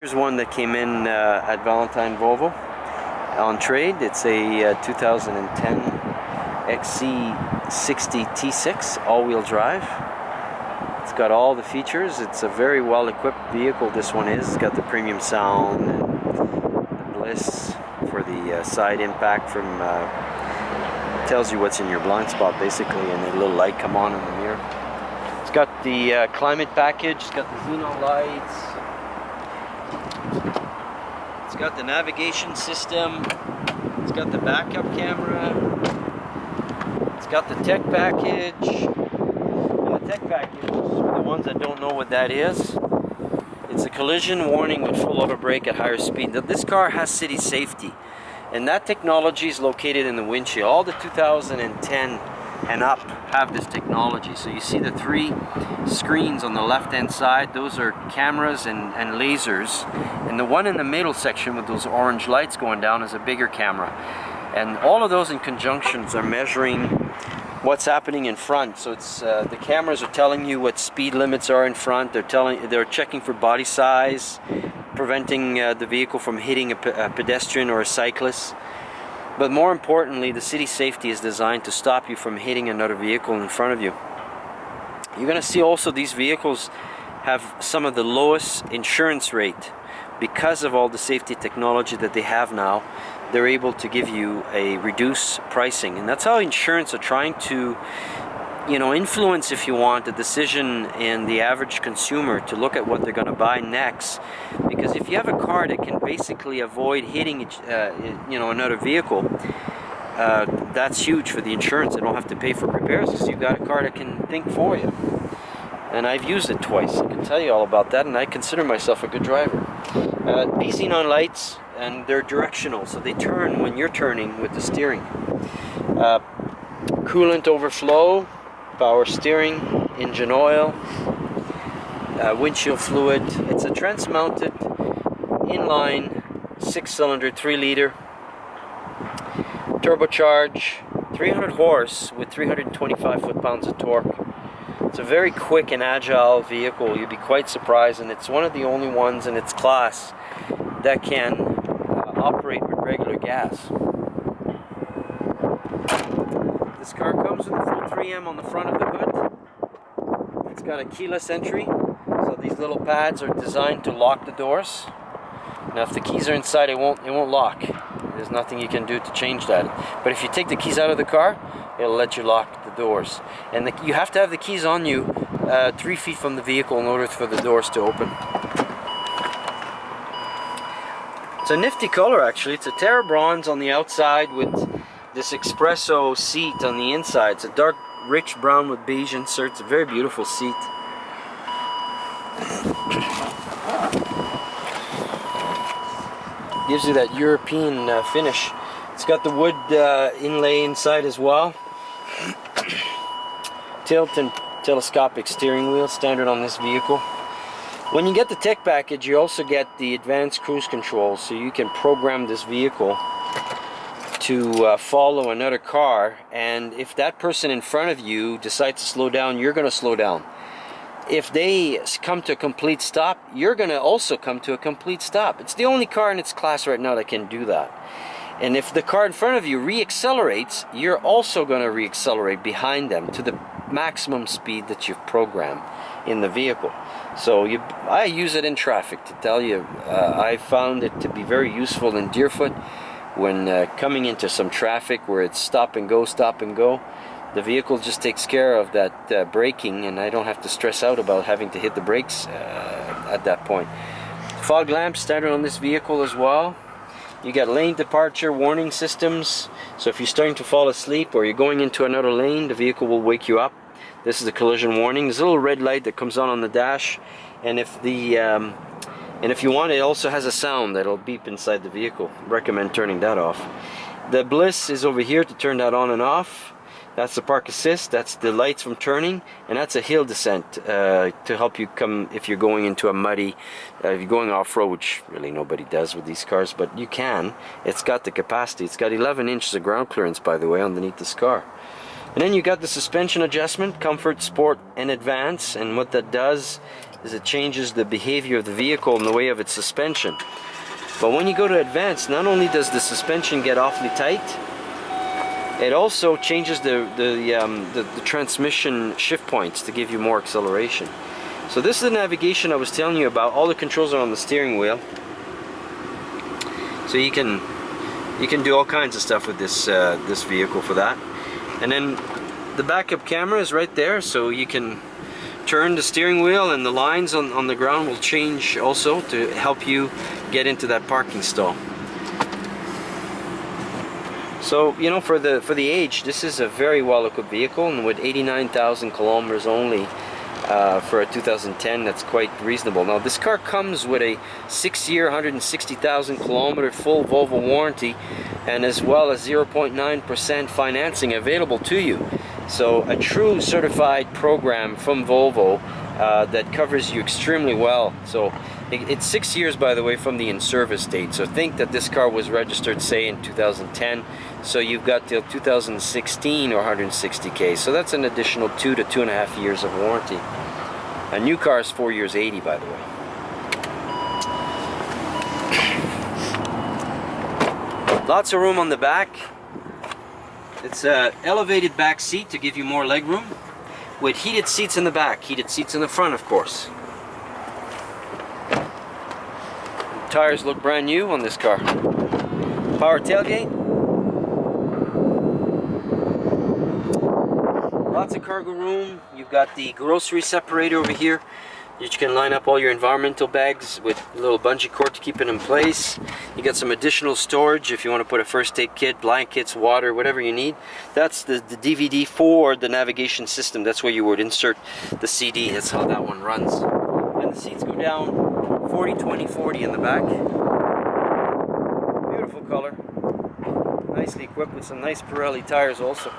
Here's one that came in at Valentine Volvo on trade. It's a 2010 XC60T6 all-wheel drive. It's got all the features. It's a very well-equipped vehicle, this one is. It's got the premium sound and the bliss for the side impact from tells you what's in your blind spot basically, and a little light come on in the mirror. It's got the climate package, it's got the xenon lights. It's got the navigation system, it's got the backup camera, it's got the tech package. And the tech package, for the ones that don't know what that is, it's a collision warning with full auto brake at higher speed. This car has city safety, and that technology is located in the windshield. All the 2010 and up have this technology. So you see the three screens on the left hand side, those are cameras and lasers, and the one in the middle section with those orange lights going down is a bigger camera, and all of those in conjunctions are measuring what's happening in front. So it's the cameras are telling you what speed limits are in front. They're checking for body size, preventing the vehicle from hitting a pedestrian or a cyclist. But more importantly, the city safety is designed to stop you from hitting another vehicle in front of you. You're going to see also these vehicles have some of the lowest insurance rate because of all the safety technology that they have now. They're able to give you a reduced pricing, and that's how insurance are trying to, influence, if you want, the decision in the average consumer to look at what they're going to buy next. Because if you have a car that can basically avoid hitting another vehicle, that's huge for the insurance. They don't have to pay for repairs because you've got a car that can think for you. And I've used it twice. I can tell you all about that, and I consider myself a good driver. These xenon lights, and they're directional, so they turn when you're turning with the steering. Coolant overflow, power steering, engine oil, windshield fluid. It's a trans-mounted inline 6-cylinder 3-liter turbocharge, 300 horse with 325 foot-pounds of torque. It's a very quick and agile vehicle. You'd be quite surprised, and it's one of the only ones in its class that can operate with regular gas. This car comes with a full 3M on the front of the hood. It's got a keyless entry, so these little pads are designed to lock the doors. Now if the keys are inside, it won't lock. There's nothing you can do to change that. But if you take the keys out of the car, it'll let you lock the doors. And you have to have the keys on you 3 feet from the vehicle in order for the doors to open. It's a nifty color actually. It's a Terra bronze on the outside with this espresso seat on the inside. It's a dark rich brown with beige inserts. A very beautiful seat. Gives you that European finish. It's got the wood inlay inside as well. Tilt and telescopic steering wheel, standard on this vehicle. When you get the tech package, you also get the advanced cruise control, so you can program this vehicle to follow another car, and if that person in front of you decides to slow down, you're going to slow down. If they come to a complete stop, you're going to also come to a complete stop. It's the only car in its class right now that can do that. And if the car in front of you re-accelerates, you're also going to re-accelerate behind them to the maximum speed that you've programmed in the vehicle. So I use it in traffic to tell you. I found it to be very useful in Deerfoot when coming into some traffic where it's stop and go, stop and go. The vehicle just takes care of that braking, and I don't have to stress out about having to hit the brakes at that point. Fog lamps standard on this vehicle as well. You got lane departure warning systems, so if you're starting to fall asleep or you're going into another lane, the vehicle will wake you up. This is the collision warning. There's a little red light that comes on the dash, and if you want, it also has a sound that'll beep inside the vehicle. Recommend turning that off. The bliss is over here to turn that on and off. That's the park assist, that's the lights from turning, and that's a hill descent to help you come if you're going into a muddy, if you're going off-road, which really nobody does with these cars, but you can. It's got the capacity. It's got 11 inches of ground clearance, by the way, underneath this car. And then you got the suspension adjustment, comfort, sport, and advance. And what that does is it changes the behavior of the vehicle in the way of its suspension. But when you go to advance, not only does the suspension get awfully tight, it also changes the transmission shift points to give you more acceleration. So this is the navigation I was telling you about. All the controls are on the steering wheel. So you can do all kinds of stuff with this this vehicle for that. And then the backup camera is right there, so you can turn the steering wheel and the lines on the ground will change also to help you get into that parking stall. So, you know, for the age, this is a very well equipped vehicle, and with 89,000 kilometers only for a 2010, that's quite reasonable. Now this car comes with a 6-year 160,000 kilometer full Volvo warranty, and as well as 0.9% financing available to you. So a true certified program from Volvo that covers you extremely well. So it's 6 years, by the way, from the in-service date. So think that this car was registered, say, in 2010. So you've got till 2016 or 160K. So that's an additional 2 to 2.5 years of warranty. A new car is 4 years 80, by the way. Lots of room on the back. It's an elevated back seat to give you more leg room, with heated seats in the back, heated seats in the front, of course. Tires look brand new on this car. Power tailgate. Lots of cargo room. You've got the grocery separator over here. You can line up all your environmental bags with a little bungee cord to keep it in place. You got some additional storage if you want to put a first aid kit, blankets, water, whatever you need. That's the DVD for the navigation system. That's where you would insert the CD. That's how that one runs. And the seats go down 40, 20, 40 in the back. Beautiful color. Nicely equipped with some nice Pirelli tires also.